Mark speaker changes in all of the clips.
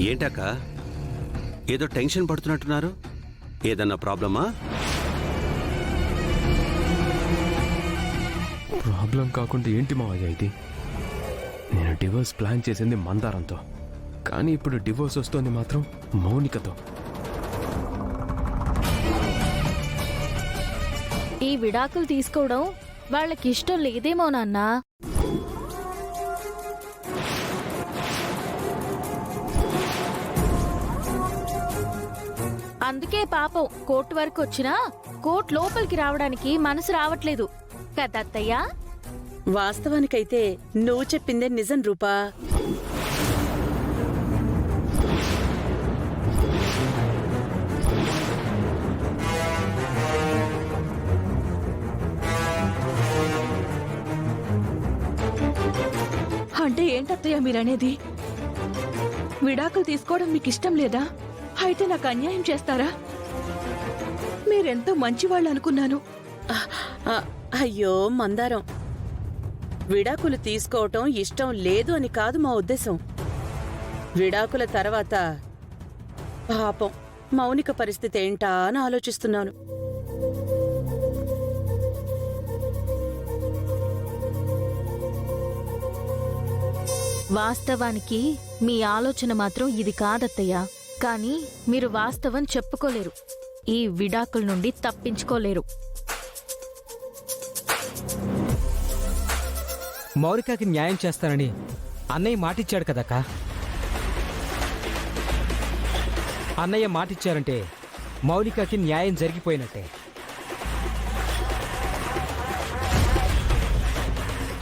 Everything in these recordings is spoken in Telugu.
Speaker 1: ఏంటక్క ఏదో టెన్షన్ పడుతున్నట్టున్నారు? ఏదన్నా ప్రాబ్లమా?
Speaker 2: ప్రాబ్లం కాకుండా ఏంటి మావయ్య ఇది? నేను డివోర్స్ ప్లాన్ చేసింది మందారంతో, కానీ ఇప్పుడు డివోర్స్ వస్తోంది మాత్రం మౌనికతో.
Speaker 3: ఈ విడాకులు తీసుకోవడం వాళ్ళకి ఇష్టం లేదేమో నాన్నా. అందుకే పాపం కోర్టు వరకు వచ్చినా కోర్టు లోపలికి రావడానికి మనసు రావట్లేదు కదత్తయ్యా.
Speaker 4: వాస్తవానికైతే నువ్వు చెప్పిందే నిజం రూపా.
Speaker 5: అంటే ఏంటత్తయ్య మీరనేది? విడాకులు తీసుకోవడం మీకు ఇష్టం లేదా? అయితే నాకు అన్యాయం చేస్తారా? మీరెంతో మంచివాళ్ళు అనుకున్నాను.
Speaker 4: అయ్యో మందారం, విడాకులు తీసుకోవటం ఇష్టం లేదు అని కాదు మా ఉద్దేశం. విడాకుల తర్వాత పాపం మౌనిక పరిస్థితి ఏంటా అని ఆలోచిస్తున్నాను.
Speaker 3: వాస్తవానికి మీ ఆలోచన మాత్రం ఇది కాదత్తయ్యా. కానీ మీరు వాస్తవం చెప్పుకోలేరు, ఈ విడాకుల నుండి తప్పించుకోలేరు.
Speaker 6: మౌనికకి న్యాయం చేస్తానని అన్నయ్య మాటిచ్చాడు కదక్క. అన్నయ్య మాటిచ్చారంటే మౌనికకి న్యాయం జరిగిపోయినట్టే.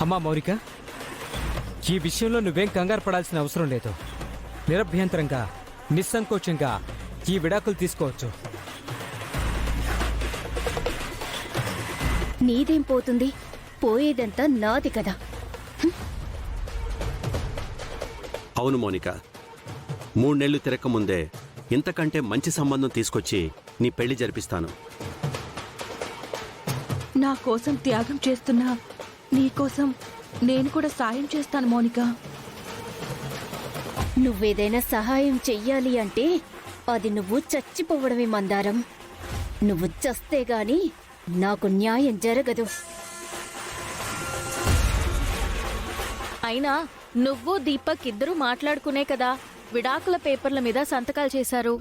Speaker 6: అమ్మా మౌనిక, ఈ విషయంలో నువ్వేం కంగారు పడాల్సిన అవసరం లేదు. నిరభ్యంతరంగా నిస్సంకోచంగా ఈ విడాకులు తీసుకోవచ్చు.
Speaker 7: నీదేం పోతుంది? పోయేదంతా నాది కదా.
Speaker 1: అవును మౌనిక, 3 నెలలు తిరగకముందే ఇంతకంటే మంచి సంబంధం తీసుకొచ్చి నీ పెళ్లి జరిపిస్తాను.
Speaker 5: నా కోసం త్యాగం చేస్తున్నా నీకోసం నేను కూడా సాయం చేస్తాను మౌనిక.
Speaker 7: నువ్వేదైనా సహాయం చెయ్యాలి అంటే అది నువ్వు చచ్చిపోవడమే మందారం. నువ్వు చస్తే గాని నాకు న్యాయం జరగదు.
Speaker 3: అయినా నువ్వు దీపక్ ఇద్దరూ మాట్లాడుకునే కదా విడాకుల పేపర్ల మీద సంతకాలు చేశారు.